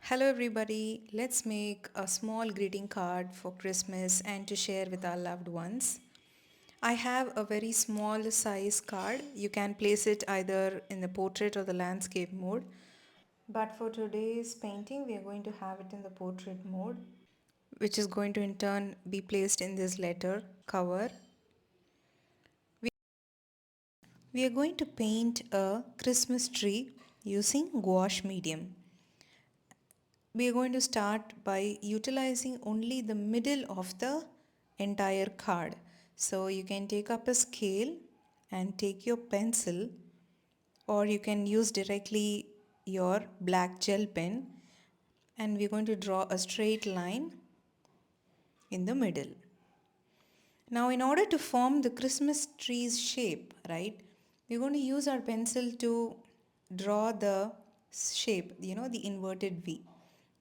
Hello, everybody. Let's make a small greeting card for Christmas and to share with our loved ones. I have a very small size card. You can place it either in the portrait or the landscape mode. But for today's painting, we are going to have it in the portrait mode, which is going to in turn be placed in this letter cover. We we are going to paint a Christmas tree using gouache medium. We are going to start by utilizing only the middle of the entire card. So you can take up a scale and take your pencil, or you can use directly your black gel pen, and we're going to draw a straight line in the middle. Now, in order to form the Christmas tree's shape, right, we're going to use our pencil to draw the shape, the inverted V.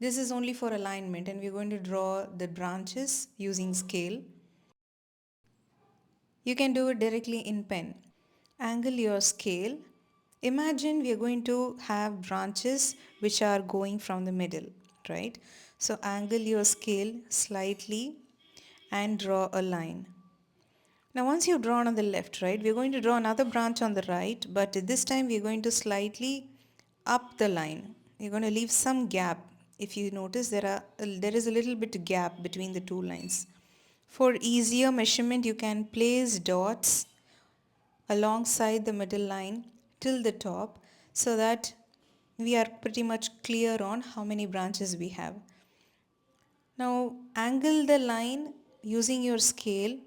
This is only for alignment, and we're going to draw the branches using scale. You can do it directly in pen. Angle your scale. Imagine we are going to have branches which are going from the middle, right? So angle your scale slightly and draw a line. Now once you've drawn on the left, right, we're going to draw another branch on the right, but this time we're going to slightly up the line. You're going to leave some gap. If you notice, there is a little bit gap between the two lines. For easier measurement, you can place dots alongside the middle line till the top so that we are pretty much clear on how many branches we have. Now angle the line using your scale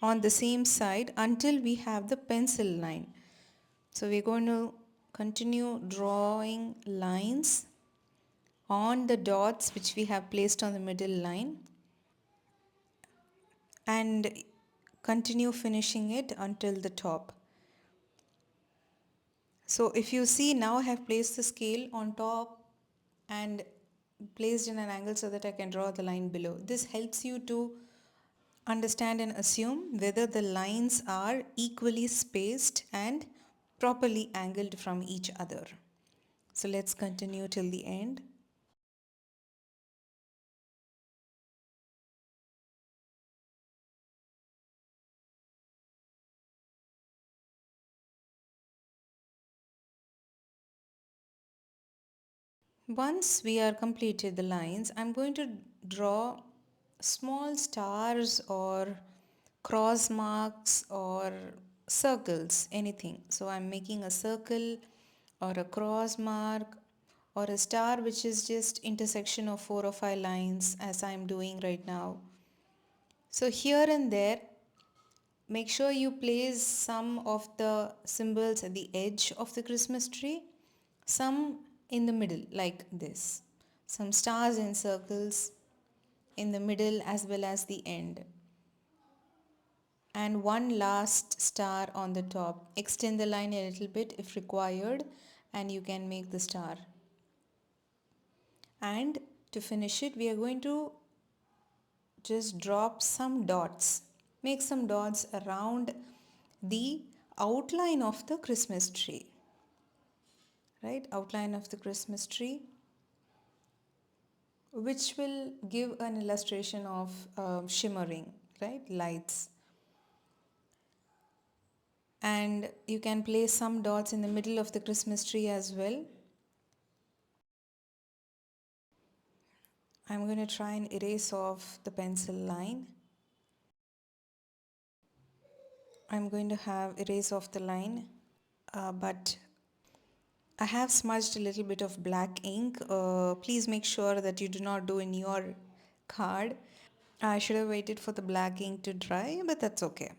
on the same side until we have the pencil line. So we're going to continue drawing lines on the dots which we have placed on the middle line and continue finishing it until the top. So if you see, now I have placed the scale on top and placed in an angle so that I can draw the line below. This helps you to understand and assume whether the lines are equally spaced and properly angled from each other. So let's continue till the end. Once we are completed the lines, I'm going to draw small stars or cross marks or circles, anything. So I'm making a circle or a cross mark or a star which is just intersection of 4 or 5 lines as I'm doing right now. So here and there, make sure you place some of the symbols at the edge of the Christmas tree, some in the middle like this, some stars and circles in the middle as well as the end, and one last star on the top. Extend the line a little bit if required and you can make the star. And to finish it, we are going to just drop some dots. Make some dots around the outline of the Christmas tree. Right? Outline of the Christmas tree, which will give an illustration of shimmering, right? Lights. And you can place some dots in the middle of the Christmas tree as well. I'm going to try and erase off the pencil line. I'm going to have erase off the line, but I have smudged a little bit of black ink. Please make sure that you do not do in your card. I should have waited for the black ink to dry, but that's okay.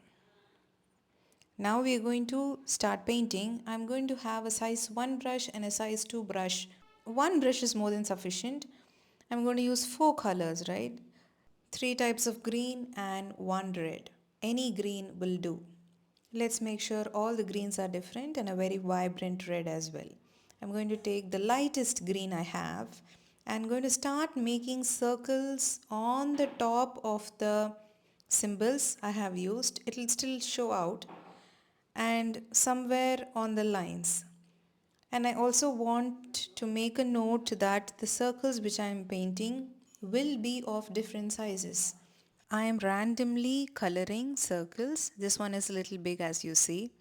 Now we are going to start painting. I'm going to have a size 1 brush and a size 2 brush. One brush is more than sufficient. I'm going to use 4 colors, right? 3 types of green and 1 red. Any green will do. Let's make sure all the greens are different and a very vibrant red as well. I'm going to take the lightest green I have and going to start making circles on the top of the symbols I have used. It will still show out, and somewhere on the lines. And I also want to make a note that the circles which I am painting will be of different sizes. I am randomly coloring circles. This one is a little big as you see,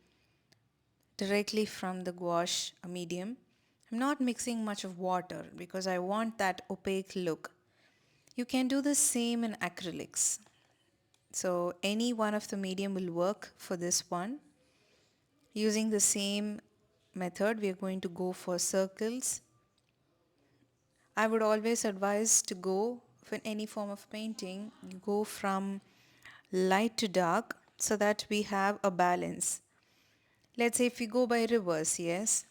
directly from the gouache medium. I'm not mixing much of water because I want that opaque look. You can do the same in acrylics. So any one of the medium will work for this one. Using the same method, we are going to go for circles. I would always advise to go for any form of painting, you go from light to dark so that we have a balance. Let's say if we go by reverse, yes,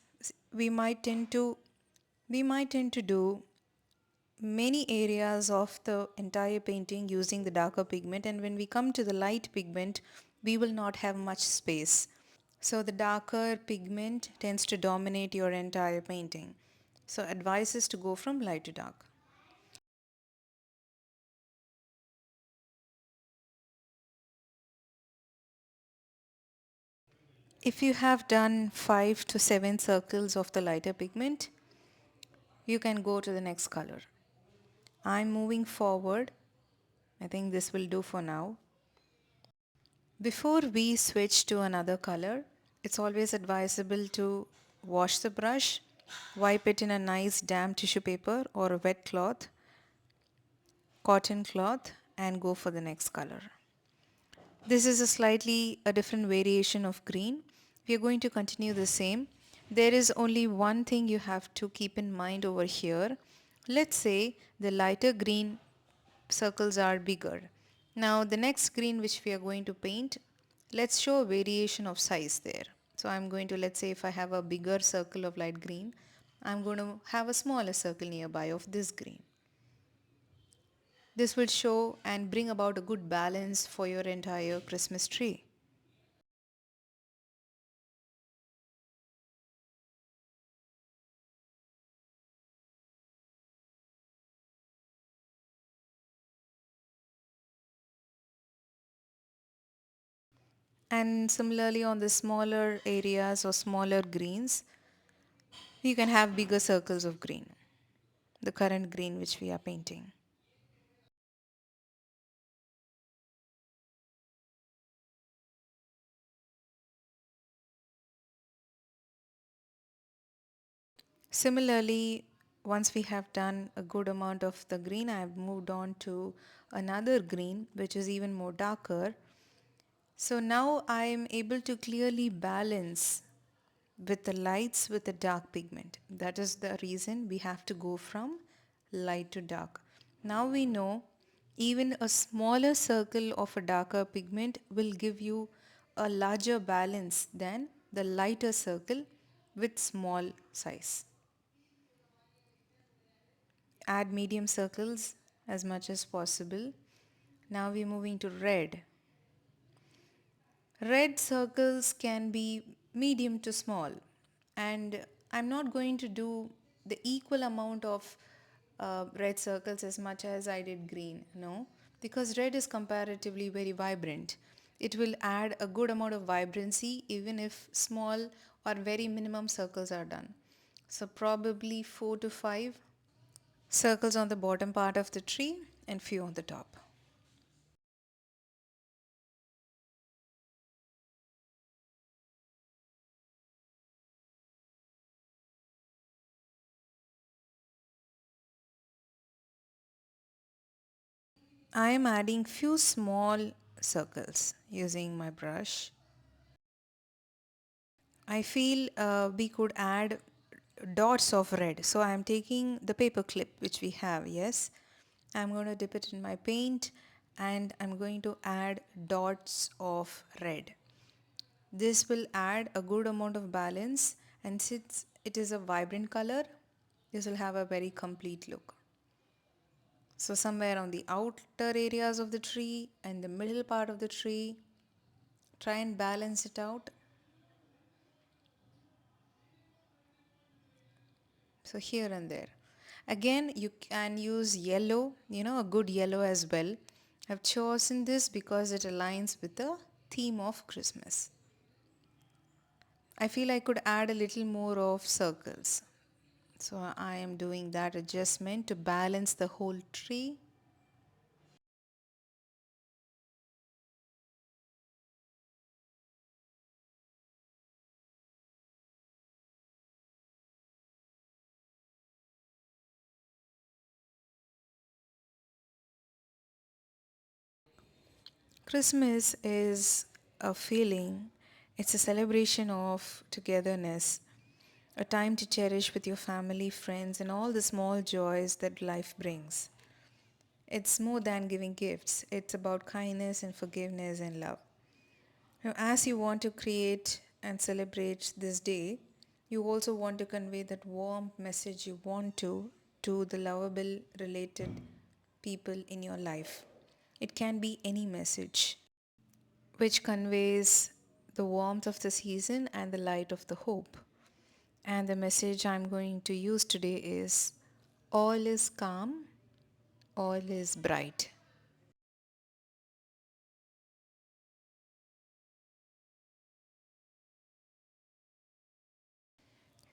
we might tend to do many areas of the entire painting using the darker pigment, and when we come to the light pigment we will not have much space. So the darker pigment tends to dominate your entire painting. So advice is to go from light to dark. If you have done 5 to 7 circles of the lighter pigment, you can go to the next color. I'm moving forward. I think this will do for now. Before we switch to another color, it's always advisable to wash the brush, wipe it in a nice damp tissue paper or a wet cloth, cotton cloth, and go for the next color. This is a slightly a different variation of green. We are going to continue the same. There is only one thing you have to keep in mind over here. Let's say the lighter green circles are bigger. Now the next green which we are going to paint, let's show a variation of size there. So I'm going to, let's say if I have a bigger circle of light green, I'm going to have a smaller circle nearby of this green. This will show and bring about a good balance for your entire Christmas tree. And similarly on the smaller areas or smaller greens, you can have bigger circles of green, the current green which we are painting. Similarly, once we have done a good amount of the green, I have moved on to another green which is even more darker. So now I am able to clearly balance with the lights with the dark pigment. That is the reason we have to go from light to dark. Now we know even a smaller circle of a darker pigment will give you a larger balance than the lighter circle with small size. Add medium circles as much as possible. Now we're moving to red. Red circles can be medium to small, and I'm not going to do the equal amount of red circles as much as I did green, no, because red is comparatively very vibrant. It will add a good amount of vibrancy even if small or very minimum circles are done. So probably 4 to 5 circles on the bottom part of the tree and few on the top. I am adding few small circles using my brush. I feel we could add dots of red. So I am taking the paper clip which we have, yes. I'm going to dip it in my paint and I'm going to add dots of red. This will add a good amount of balance, and since it is a vibrant color, this will have a very complete look. So somewhere on the outer areas of the tree and the middle part of the tree, try and balance it out. So here and there. Again, you can use yellow, a good yellow as well. I've chosen this because it aligns with the theme of Christmas. I feel I could add a little more of circles. So I am doing that adjustment to balance the whole tree. Christmas is a feeling, it's a celebration of togetherness, a time to cherish with your family, friends, and all the small joys that life brings. It's more than giving gifts, it's about kindness and forgiveness and love. Now, as you want to create and celebrate this day, you also want to convey that warm message you want to the lovable related people in your life. It can be any message which conveys the warmth of the season and the light of the hope. And the message I'm going to use today is all is calm, all is bright.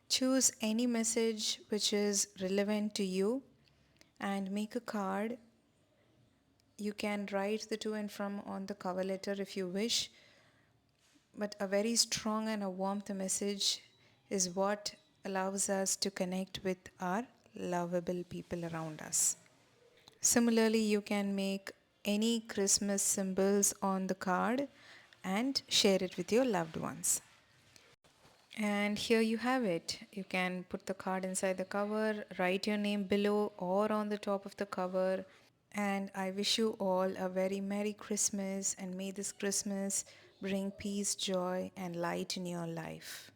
Choose any message which is relevant to you and make a card. You can write the to and from on the cover letter if you wish, but a very strong and a warmth message is what allows us to connect with our lovable people around us. Similarly, you can make any Christmas symbols on the card and share it with your loved ones. And here you have it. You can put the card inside the cover, write your name below or on the top of the cover. And I wish you all a very Merry Christmas, and may this Christmas bring peace, joy, and light in your life.